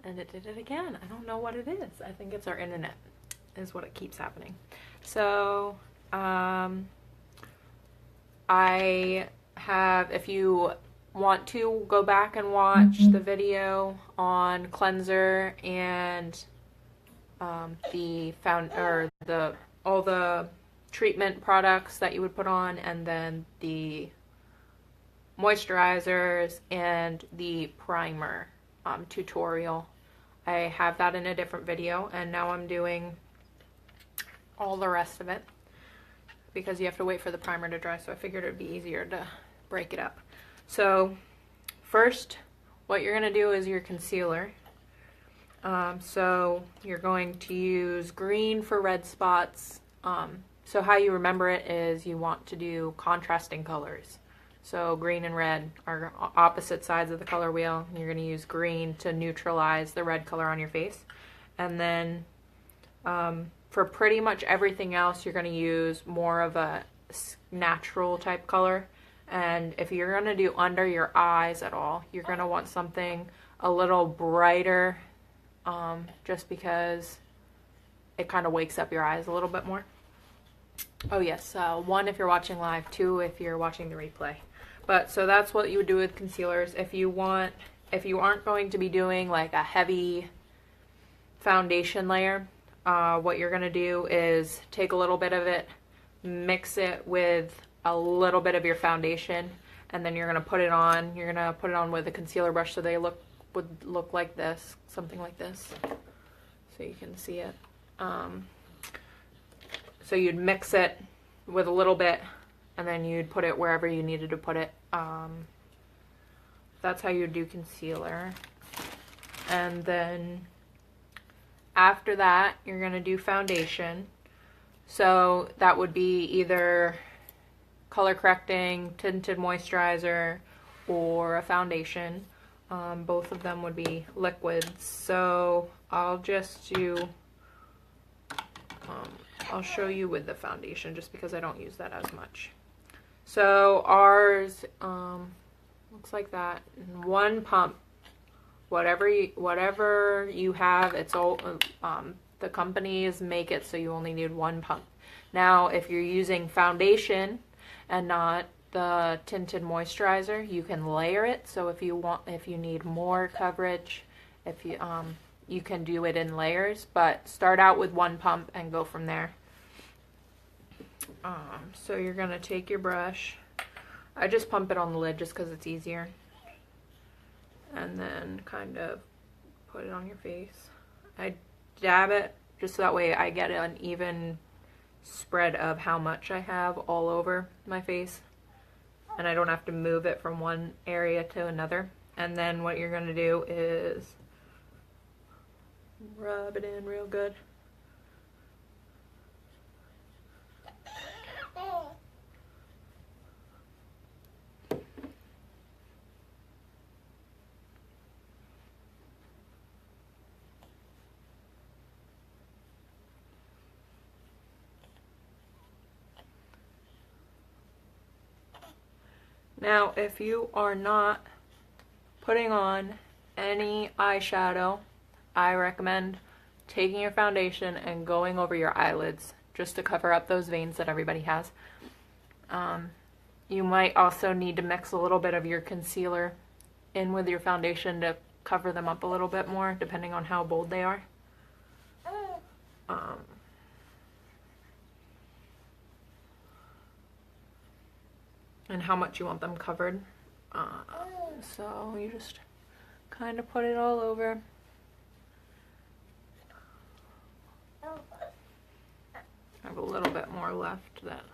And it did it again. I don't know what it is. I think it's our internet is what it keeps happening. So, I have, if you want to go back and watch the video on cleanser and all the treatment products that you would put on, and then the moisturizers and the primer tutorial. I have that in a different video, and now I'm doing all the rest of it because you have to wait for the primer to dry, so I figured it would be easier to break it up. So first, what you're going to do is your concealer. So you're going to use green for red spots. So how you remember it is you want to do contrasting colors. So green and red are opposite sides of the color wheel. You're going to use green to neutralize the red color on your face. And then for pretty much everything else, you're going to use more of a natural type color. And if you're going to do under your eyes at all, you're going to want something a little brighter, just because it kind of wakes up your eyes a little bit more. Oh yes, 1 if you're watching live, 2 if you're watching the replay. But so that's what you would do with concealers. If you aren't going to be doing like a heavy foundation layer, what you're going to do is take a little bit of it, mix it with a little bit of your foundation, and then you're going to put it on. You're going to put it on with a concealer brush so they would look like this, something like this, so you can see it. So you'd mix it with a little bit, and then you'd put it wherever you needed to put it. That's how you do concealer. And then after that, you're going to do foundation. So that would be either color correcting, tinted moisturizer, or a foundation. Both of them would be liquids. So I'll just do, I'll show you with the foundation just because I don't use that as much. So ours looks like that. 1 pump. Whatever you have, it's all the companies make it so you only need 1 pump. Now, if you're using foundation and not the tinted moisturizer, you can layer it. So if you need more coverage, if you can do it in layers, but start out with 1 pump and go from there. So you're gonna take your brush. I just pump it on the lid just because it's easier, and then kind of put it on your face. I dab it just so that way I get an even spread of how much I have all over my face, and I don't have to move it from one area to another. And then what you're gonna do is rub it in real good. Now, if you are not putting on any eyeshadow, I recommend taking your foundation and going over your eyelids just to cover up those veins that everybody has. You might also need to mix a little bit of your concealer in with your foundation to cover them up a little bit more, depending on how bold they are. And how much you want them covered. So you just kind of put it all over. I have a little bit more left that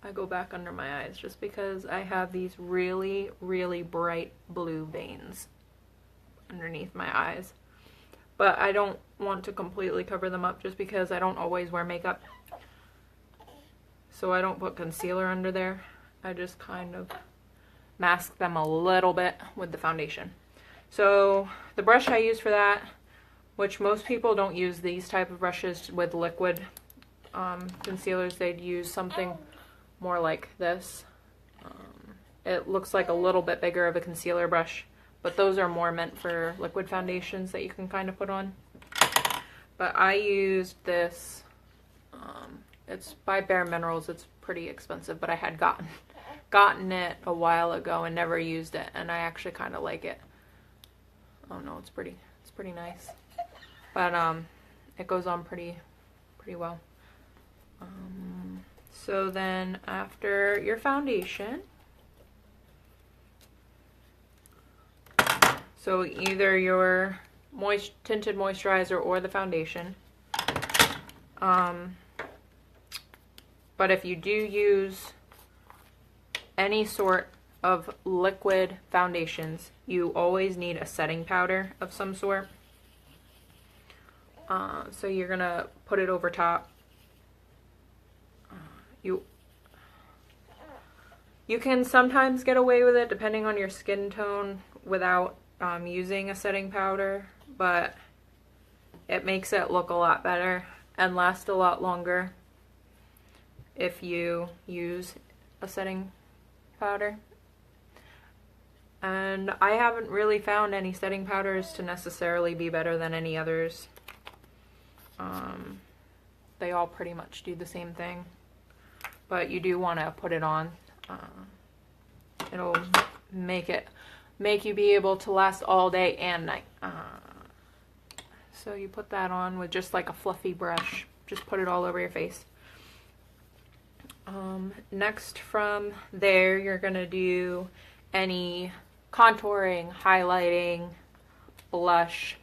I go back under my eyes just because I have these really, really bright blue veins underneath my eyes. But I don't want to completely cover them up just because I don't always wear makeup. So I don't put concealer under there. I just kind of mask them a little bit with the foundation. So the brush I use for that, which most people don't use these type of brushes with liquid concealers, they'd use something more like this. It looks like a little bit bigger of a concealer brush, but those are more meant for liquid foundations that you can kind of put on. But I used this, it's by Bare Minerals. It's pretty expensive, but I had gotten it a while ago and never used it, and I actually kind of like it. Oh no, it's pretty nice. But it goes on pretty well. So then after your foundation, so either your tinted moisturizer or the foundation. But if you do use any sort of liquid foundations, you always need a setting powder of some sort. So you're gonna put it over top. You can sometimes get away with it depending on your skin tone without using a setting powder, but it makes it look a lot better and last a lot longer if you use a setting powder. And I haven't really found any setting powders to necessarily be better than any others. They all pretty much do the same thing, but you do want to put it on. It'll make you be able to last all day and night. So you put that on with just like a fluffy brush. Just put it all over your face. Next from there, you're gonna do any contouring, highlighting, blush,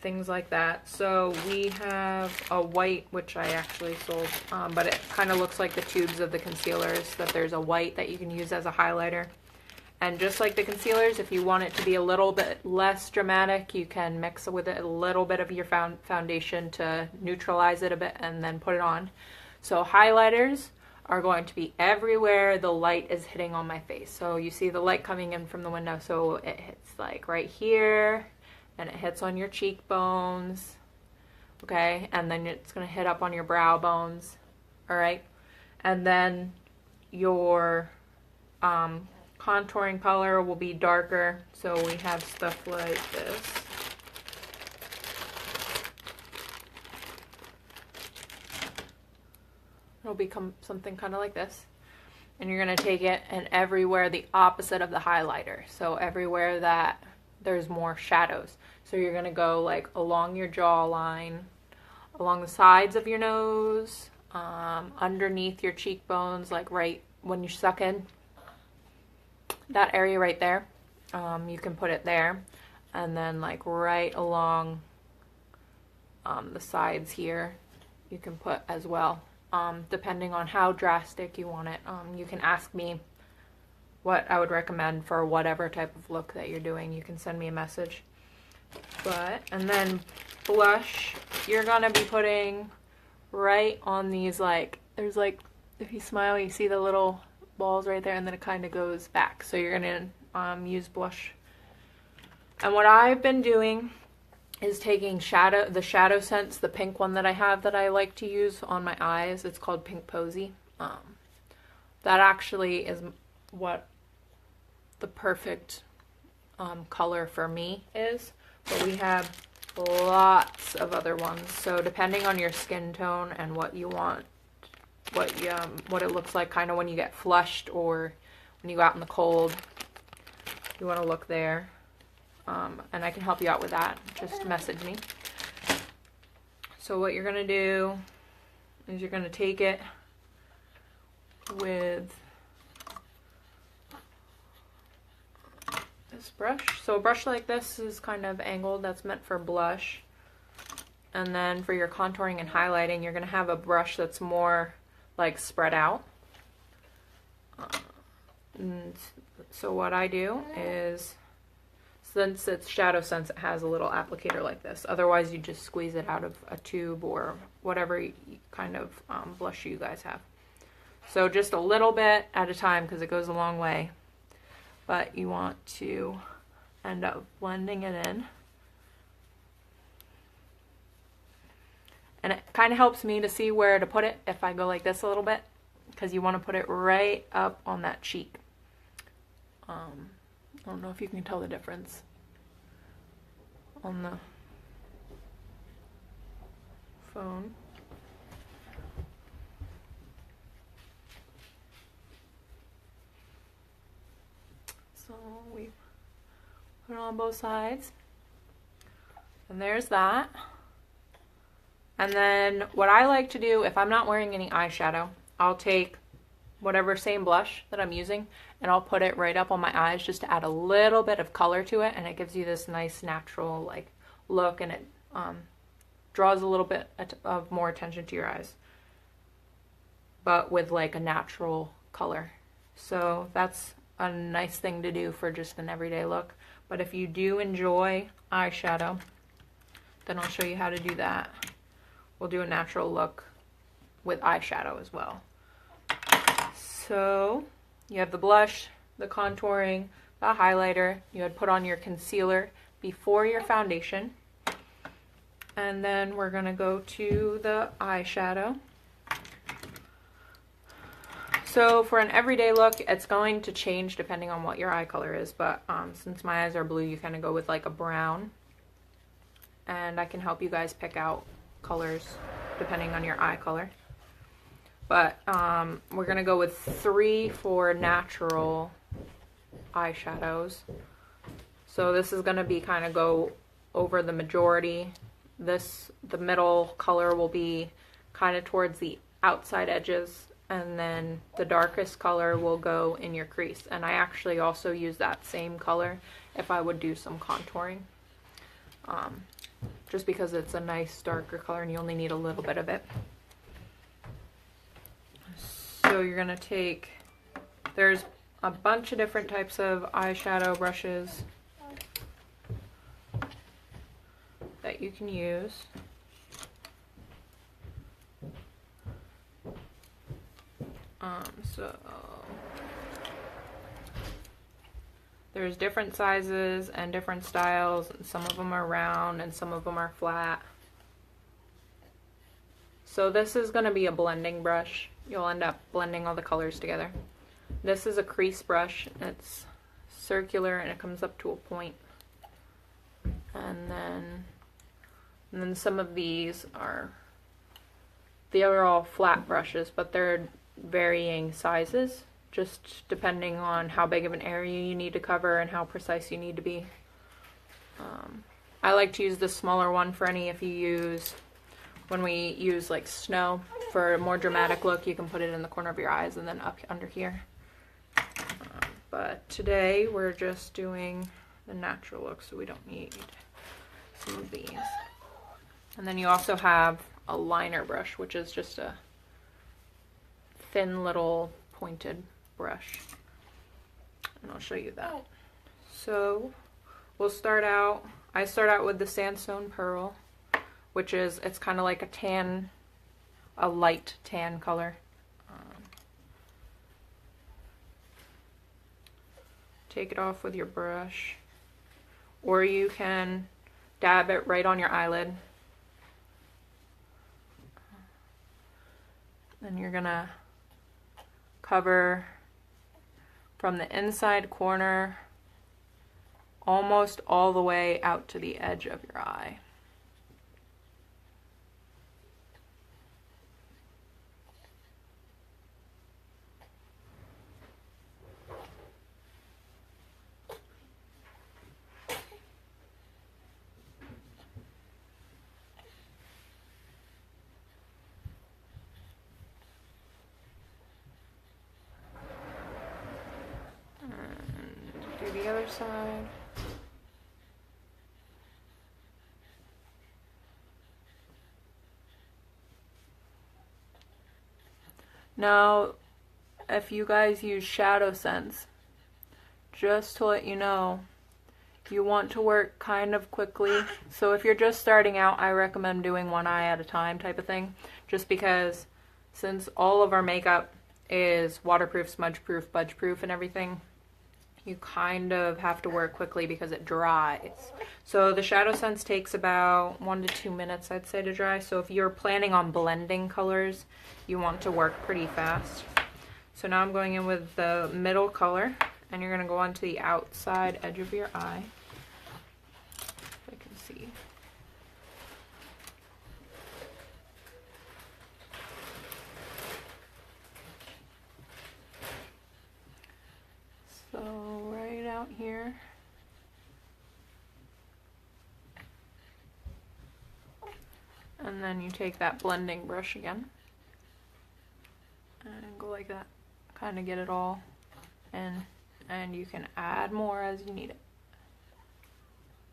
things like that. So we have a white, which I actually sold, but it kind of looks like the tubes of the concealers, that there's a white that you can use as a highlighter. And just like the concealers, if you want it to be a little bit less dramatic, you can mix with it a little bit of your foundation to neutralize it a bit and then put it on. So highlighters are going to be everywhere the light is hitting on my face. So you see the light coming in from the window, so it hits like right here, and it hits on your cheekbones, okay? And then it's gonna hit up on your brow bones, all right? And then your contouring color will be darker, so we have stuff like this. It'll become something kind of like this. And you're going to take it and everywhere the opposite of the highlighter. So everywhere that there's more shadows. So you're going to go like along your jawline, along the sides of your nose, underneath your cheekbones, like right when you suck in. That area right there, you can put it there, and then like right along the sides here, you can put as well, depending on how drastic you want it. You can ask me what I would recommend for whatever type of look that you're doing. You can send me a message. And then blush, you're gonna be putting right on these, like, there's like, if you smile, you see the little balls right there, and then it kind of goes back. So you're gonna use blush. And what I've been doing is taking the Shadow Sense, the pink one that I have that I like to use on my eyes. It's called Pink Posy. That actually is what the perfect color for me is. But we have lots of other ones. So depending on your skin tone and what you want, what it looks like kind of when you get flushed or when you go out in the cold, you want to look there. And I can help you out with that. Just message me. So what you're going to do is you're going to take it with this brush. So a brush like this is kind of angled. That's meant for blush. And then for your contouring and highlighting, you're going to have a brush that's more like spread out. And so what I do is, since it's Shadow Sense, it has a little applicator like this. Otherwise, you just squeeze it out of a tube or whatever kind of blush you guys have. So just a little bit at a time, because it goes a long way. But you want to end up blending it in. And it kind of helps me to see where to put it if I go like this a little bit, because you want to put it right up on that cheek. I don't know if you can tell the difference on the phone. So we put it on both sides. And there's that. And then what I like to do, if I'm not wearing any eyeshadow, I'll take whatever same blush that I'm using and I'll put it right up on my eyes just to add a little bit of color to it, and it gives you this nice natural like look, and it draws a little bit of more attention to your eyes, but with like a natural color. So that's a nice thing to do for just an everyday look. But if you do enjoy eyeshadow, then I'll show you how to do that. We'll do a natural look with eyeshadow as well. So you have the blush, the contouring, the highlighter. You had put on your concealer before your foundation. And then we're gonna go to the eyeshadow. So for an everyday look, it's going to change depending on what your eye color is, but since my eyes are blue, you kind of go with like a brown. And I can help you guys pick out colors depending on your eye color. But we're gonna go with 3 for natural eyeshadows. So this is gonna be kind of go over the majority. The middle color will be kind of towards the outside edges, and then the darkest color will go in your crease. And I actually also use that same color if I would do some contouring. Just because it's a nice darker color and you only need a little bit of it. So you're gonna take, there's a bunch of different types of eyeshadow brushes that you can use. So there's different sizes and different styles, and some of them are round and some of them are flat. So this is going to be a blending brush. You'll end up blending all the colors together. This is a crease brush. It's circular and it comes up to a point. And then some of these are, they are all flat brushes, but they're varying sizes, just depending on how big of an area you need to cover and how precise you need to be. I like to use the smaller one for any, if you use, when we use like snow for a more dramatic look, you can put it in the corner of your eyes and then up under here. But today we're just doing the natural look, so we don't need some of these. And then you also have a liner brush, which is just a thin little pointed brush, and I'll show you that. So we'll start out, I start out with the Sandstone Pearl, which is, it's kind of like a tan, a light tan color. Take it off with your brush, or you can dab it right on your eyelid. Then you're gonna cover from the inside corner almost all the way out to the edge of your eye. The other side. Now, if you guys use Shadow Sense, just to let you know, you want to work kind of quickly. So if you're just starting out, I recommend doing one eye at a time type of thing, just because since all of our makeup is waterproof, smudge proof, budge proof and everything, you kind of have to work quickly because it dries. So the Shadow Sense takes about 1 to 2 minutes, I'd say, to dry. So if you're planning on blending colors, you want to work pretty fast. So now I'm going in with the middle color, and you're going to go onto the outside edge of your eye. If I can see. So right out here. And then you take that blending brush again and go like that. Kind of get it all in, and you can add more as you need it.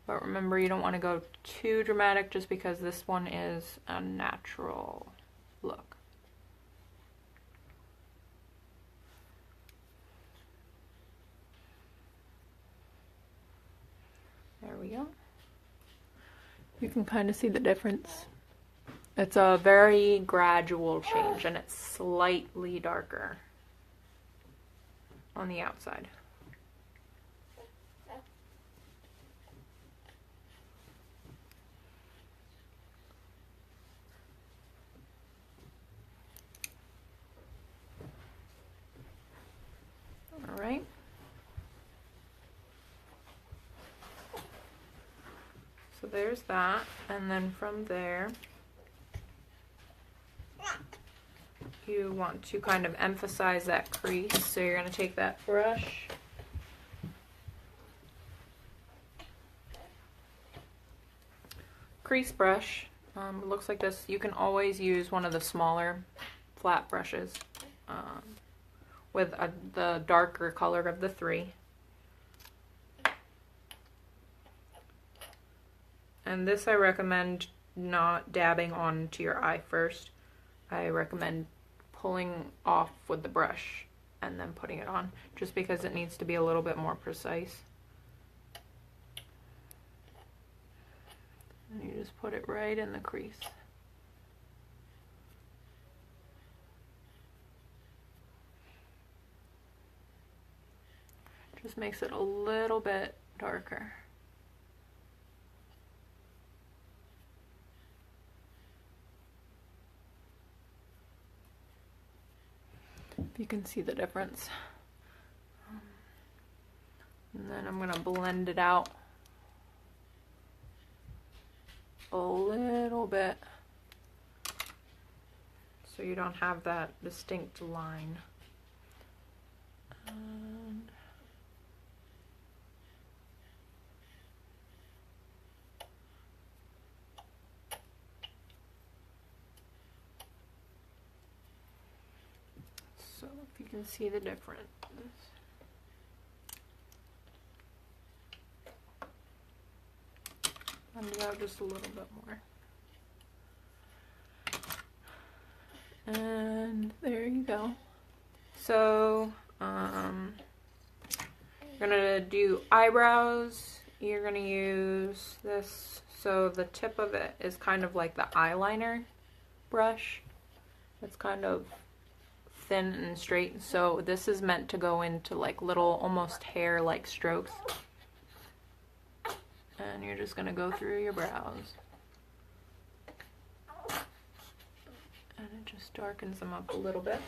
But remember, you don't want to go too dramatic just because this one is a natural look. There we go. You can kind of see the difference. It's a very gradual change, and it's slightly darker on the outside. All right. So there's that, and then from there, you want to kind of emphasize that crease. So you're going to take that brush, crease brush, it looks like this. You can always use one of the smaller flat brushes with the darker color of the three. And this I recommend not dabbing onto your eye first. I recommend pulling off with the brush and then putting it on, just because it needs to be a little bit more precise. And you just put it right in the crease. Just makes it a little bit darker. If you can see the difference. And then I'm going to blend it out a little bit so you don't have that distinct line. And so if you can see the difference. Blend it out just a little bit more. And there you go. So, you're gonna do eyebrows. You're gonna use this. So the tip of it is kind of like the eyeliner brush. It's kind of thin and straight. So this is meant to go into like little, almost hair-like strokes. And you're just gonna go through your brows. And it just darkens them up a little bit.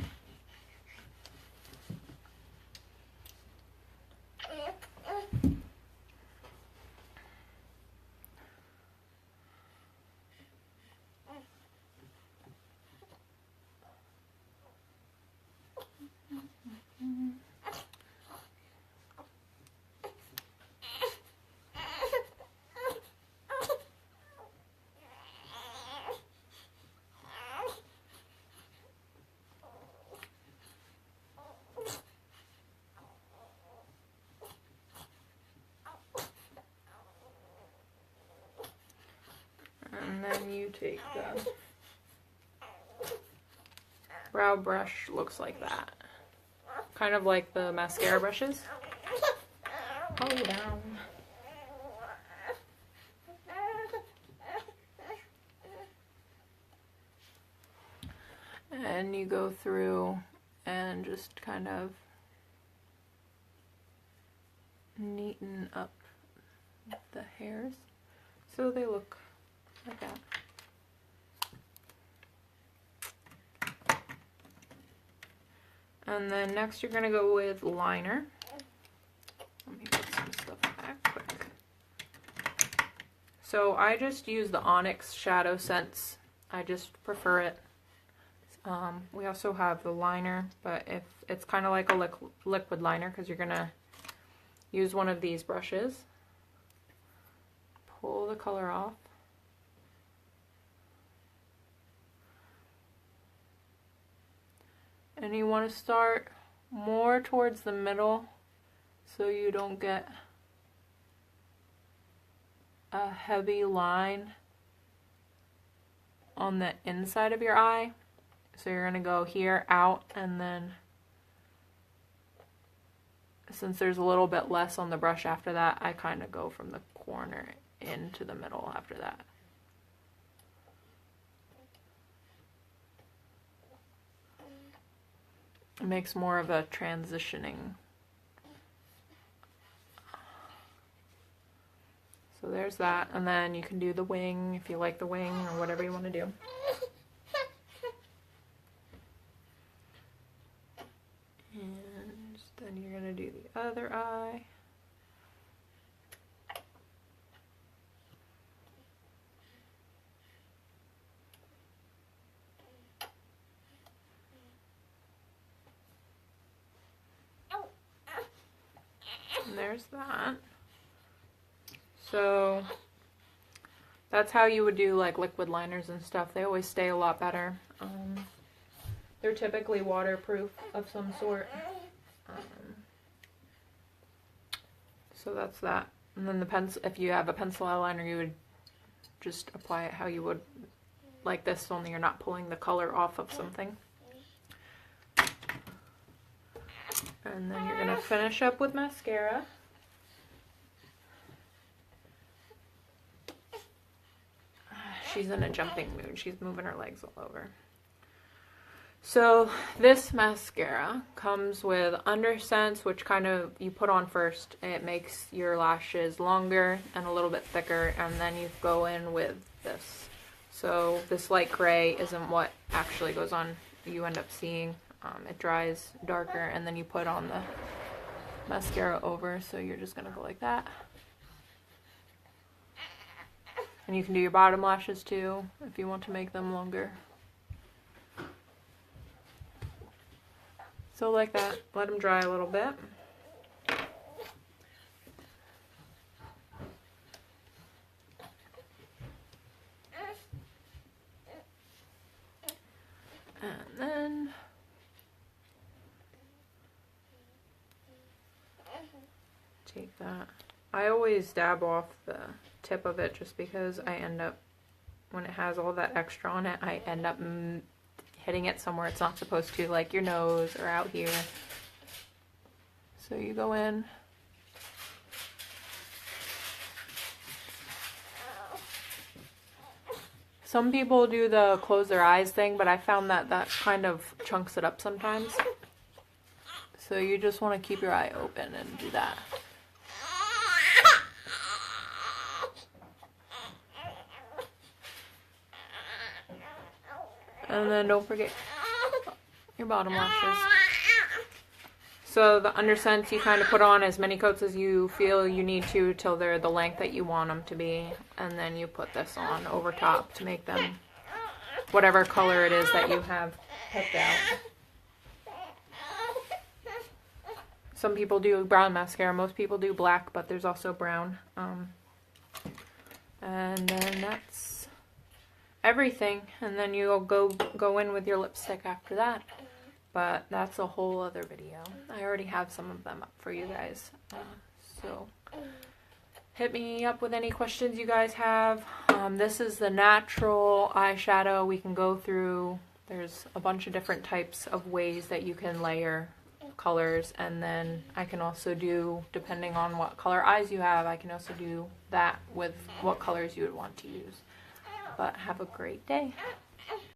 And then you take the brow brush, looks like that. Kind of like the mascara brushes. Hold it down. And you go through and just kind of neaten up the hairs so they look like that. And then next you're going to go with liner. Let me put some stuff back quick. So I just use the Onyx Shadow Sense. I just prefer it. We also have the liner, but if it's kind of like a liquid liner because you're gonna use one of these brushes. Pull the color off. And you want to start more towards the middle so you don't get a heavy line on the inside of your eye. So you're going to go here, out, and then since there's a little bit less on the brush after that, I kind of go from the corner into the middle after that. It makes more of a transitioning. So there's that, and then you can do the wing if you like the wing or whatever you want to do. And then you're going to do the other eye. And there's that. So that's how you would do like liquid liners and stuff. They always stay a lot better. They're typically waterproof of some sort. So that's that. And then the pencil, if you have a pencil eyeliner, you would just apply it how you would like this, only you're not pulling the color off of something. And then you're going to finish up with mascara. She's in a jumping mood. She's moving her legs all over. So this mascara comes with Undersense, which kind of you put on first. It makes your lashes longer and a little bit thicker, and then you go in with this. So this light gray isn't what actually goes on. You end up seeing it dries darker, and then you put on the mascara over. So you're just gonna go like that. And you can do your bottom lashes too if you want to make them longer. So like that, let them dry a little bit. And then take that. I always dab off the tip of it just because I end up, when it has all that extra on it, I end up hitting it somewhere it's not supposed to, like your nose or out here. So you go in. Some people do the close their eyes thing, but I found that that kind of chunks it up sometimes. So you just want to keep your eye open and do that. And then don't forget your bottom lashes. So the Undersense, you kind of put on as many coats as you feel you need to till they're the length that you want them to be. And then you put this on over top to make them whatever color it is that you have picked out. Some people do brown mascara. Most people do black, but there's also brown. And then that's everything, and then you'll go in with your lipstick after that. But that's a whole other video. I already have some of them up for you guys. So hit me up with any questions you guys have. This is the natural eyeshadow we can go through. There's a bunch of different types of ways that you can layer colors, and then I can also do, depending on what color eyes you have, I can also do that with what colors you would want to use. But have a great day.